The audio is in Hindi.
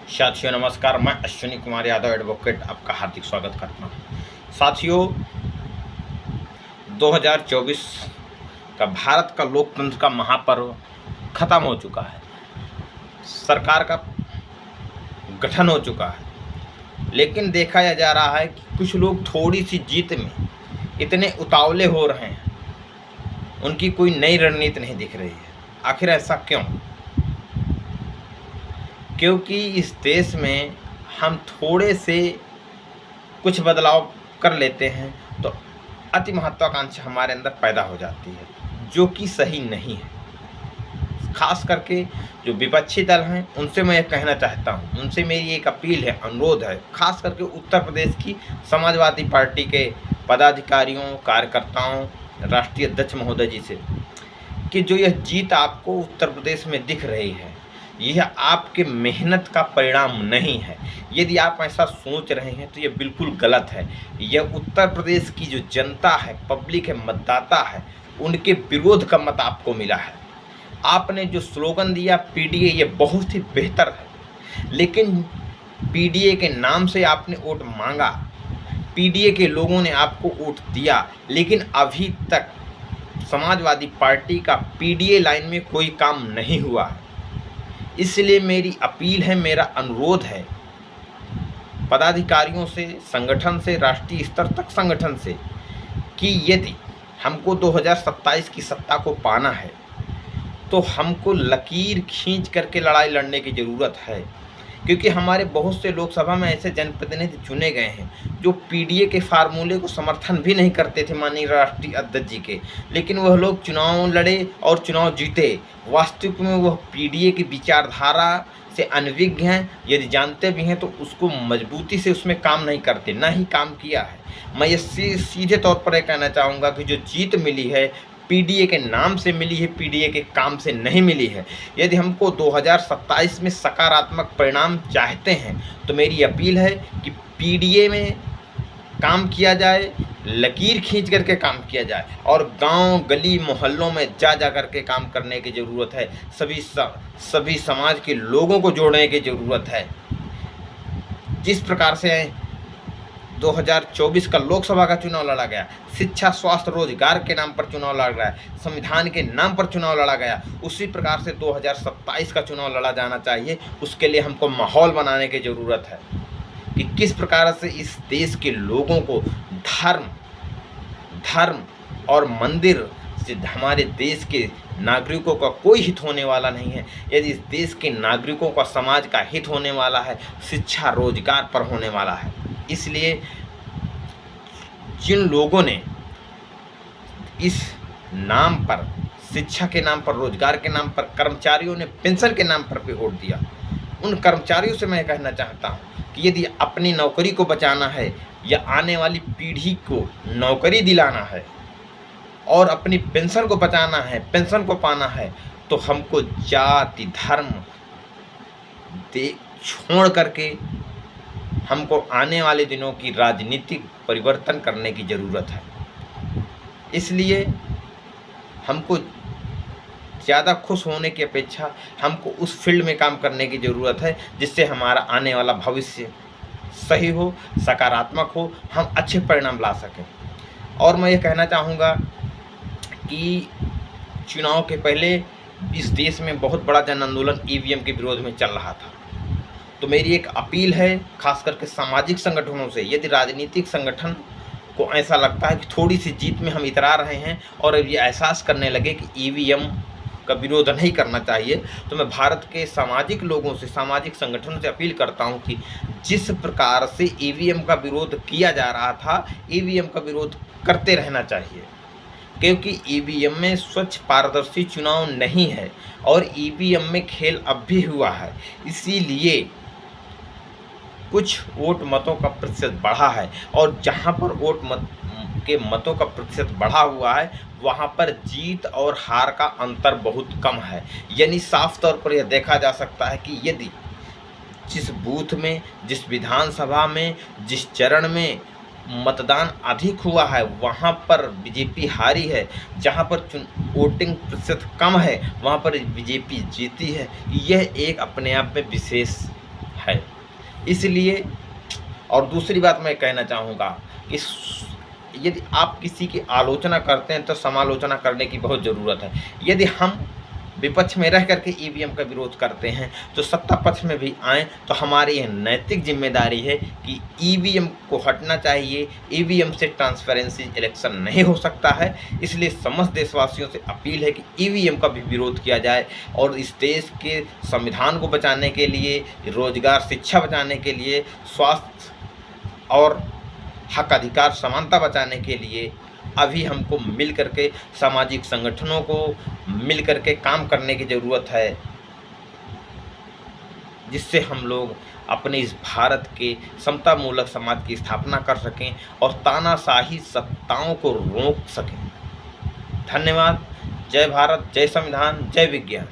साथियों नमस्कार, मैं अश्विनी कुमार यादव एडवोकेट आपका हार्दिक स्वागत करता हूं। साथियों 2024 का भारत का लोकतंत्र का महापर्व खत्म हो चुका है। सरकार का गठन हो चुका है, लेकिन देखा जा रहा है कि कुछ लोग थोड़ी सी जीत में इतने उतावले हो रहे हैं, उनकी कोई नई रणनीति नहीं दिख रही है। आखिर ऐसा क्यों? क्योंकि इस देश में हम थोड़े से कुछ बदलाव कर लेते हैं तो अति महत्वाकांक्षा हमारे अंदर पैदा हो जाती है, जो कि सही नहीं है। खास करके जो विपक्षी दल हैं उनसे मैं ये कहना चाहता हूँ, उनसे मेरी एक अपील है, अनुरोध है, खास करके उत्तर प्रदेश की समाजवादी पार्टी के पदाधिकारियों, कार्यकर्ताओं, राष्ट्रीय अध्यक्ष महोदय जी से, कि जो यह जीत आपको उत्तर प्रदेश में दिख रही है, यह आपके मेहनत का परिणाम नहीं है। यदि आप ऐसा सोच रहे हैं तो यह बिल्कुल गलत है। यह उत्तर प्रदेश की जो जनता है, पब्लिक है, मतदाता है, उनके विरोध का मत आपको मिला है। आपने जो स्लोगन दिया पीडीए, ये बहुत ही बेहतर है, लेकिन पीडीए के नाम से आपने वोट मांगा, पीडीए के लोगों ने आपको वोट दिया, लेकिन अभी तक समाजवादी पार्टी का पीडीए लाइन में कोई काम नहीं हुआ है। इसलिए मेरी अपील है, मेरा अनुरोध है पदाधिकारियों से, संगठन से, राष्ट्रीय स्तर तक संगठन से, कि यदि हमको 2027 की सत्ता को पाना है तो हमको लकीर खींच करके लड़ाई लड़ने की ज़रूरत है। क्योंकि हमारे बहुत से लोकसभा में ऐसे जनप्रतिनिधि चुने गए हैं जो पीडीए के फार्मूले को समर्थन भी नहीं करते थे, माननीय राष्ट्रीय अध्यक्ष जी के, लेकिन वह लोग चुनाव लड़े और चुनाव जीते। वास्तविक में वह पीडीए की विचारधारा से अनभिज्ञ हैं, यदि जानते भी हैं तो उसको मजबूती से उसमें काम नहीं करते, ना ही काम किया है। मैं ये सीधे तौर पर यह कहना चाहूँगा कि जो जीत मिली है पीडीए के नाम से मिली है, पीडीए के काम से नहीं मिली है। यदि हमको 2027 में सकारात्मक परिणाम चाहते हैं तो मेरी अपील है कि पीडीए में काम किया जाए, लकीर खींच करके काम किया जाए, और गांव गली मोहल्लों में जा करके काम करने की ज़रूरत है। सभी समाज के लोगों को जोड़ने की ज़रूरत है। जिस प्रकार से 2024 का लोकसभा का चुनाव लड़ा गया, शिक्षा, स्वास्थ्य, रोजगार के नाम पर चुनाव लड़ा गया, संविधान के नाम पर चुनाव लड़ा गया, उसी प्रकार से 2027 का चुनाव लड़ा जाना चाहिए। उसके लिए हमको माहौल बनाने की ज़रूरत है कि किस प्रकार से इस देश के लोगों को धर्म और मंदिर से हमारे देश के नागरिकों का कोई हित होने वाला नहीं है। यदि इस देश के नागरिकों का, समाज का हित होने वाला है, शिक्षा, रोजगार पर होने वाला है। इसलिए जिन लोगों ने इस नाम पर, शिक्षा के नाम पर, रोजगार के नाम पर, कर्मचारियों ने पेंशन के नाम पर भी वोट दिया, उन कर्मचारियों से मैं कहना चाहता हूं कि यदि अपनी नौकरी को बचाना है या आने वाली पीढ़ी को नौकरी दिलाना है और अपनी पेंशन को बचाना है, पेंशन को पाना है, तो हमको जाति धर्म छोड़ करके हमको आने वाले दिनों की राजनीतिक परिवर्तन करने की ज़रूरत है। इसलिए हमको ज़्यादा खुश होने की अपेक्षा हमको उस फील्ड में काम करने की ज़रूरत है जिससे हमारा आने वाला भविष्य सही हो, सकारात्मक हो, हम अच्छे परिणाम ला सकें। और मैं ये कहना चाहूँगा कि चुनाव के पहले इस देश में बहुत बड़ा जन आंदोलन ईवीएम के विरोध में चल रहा था। तो मेरी एक अपील है खास करके सामाजिक संगठनों से, यदि राजनीतिक संगठन को ऐसा लगता है कि थोड़ी सी जीत में हम इतरा रहे हैं और अब ये एहसास करने लगे कि ईवीएम का विरोध नहीं करना चाहिए, तो मैं भारत के सामाजिक लोगों से, सामाजिक संगठनों से अपील करता हूं कि जिस प्रकार से ईवीएम का विरोध किया जा रहा था, ईवीएम का विरोध करते रहना चाहिए। क्योंकि ईवीएम में स्वच्छ पारदर्शी चुनाव नहीं है और ईवीएम में खेल अब भी हुआ है। इसीलिए कुछ वोट मतों का प्रतिशत बढ़ा है, और जहां पर मतों का प्रतिशत बढ़ा हुआ है वहां पर जीत और हार का अंतर बहुत कम है। यानी साफ तौर पर यह देखा जा सकता है कि यदि जिस बूथ में, जिस विधानसभा में, जिस चरण में मतदान अधिक हुआ है वहाँ पर बीजेपी हारी है, जहाँ पर वोटिंग प्रतिशत कम है वहाँ पर बीजेपी जीती है। यह एक अपने आप में विशेष है। इसलिए और दूसरी बात मैं कहना चाहूँगा कि यदि आप किसी की आलोचना करते हैं तो समालोचना करने की बहुत ज़रूरत है। यदि हम विपक्ष में रह करके ईवीएम का विरोध करते हैं तो सत्ता पक्ष में भी आएँ तो हमारी यह नैतिक जिम्मेदारी है कि ईवीएम को हटना चाहिए। ईवीएम से ट्रांसपेरेंसी इलेक्शन नहीं हो सकता है। इसलिए समस्त देशवासियों से अपील है कि ईवीएम का भी विरोध किया जाए और इस देश के संविधान को बचाने के लिए, रोजगार, शिक्षा बचाने के लिए, स्वास्थ्य और हक अधिकार समानता बचाने के लिए अभी हमको मिल करके सामाजिक संगठनों को मिल करके काम करने की ज़रूरत है, जिससे हम लोग अपने इस भारत के समतामूलक समाज की स्थापना कर सकें और तानाशाही सत्ताओं को रोक सकें। धन्यवाद। जय भारत, जय संविधान, जय विज्ञान।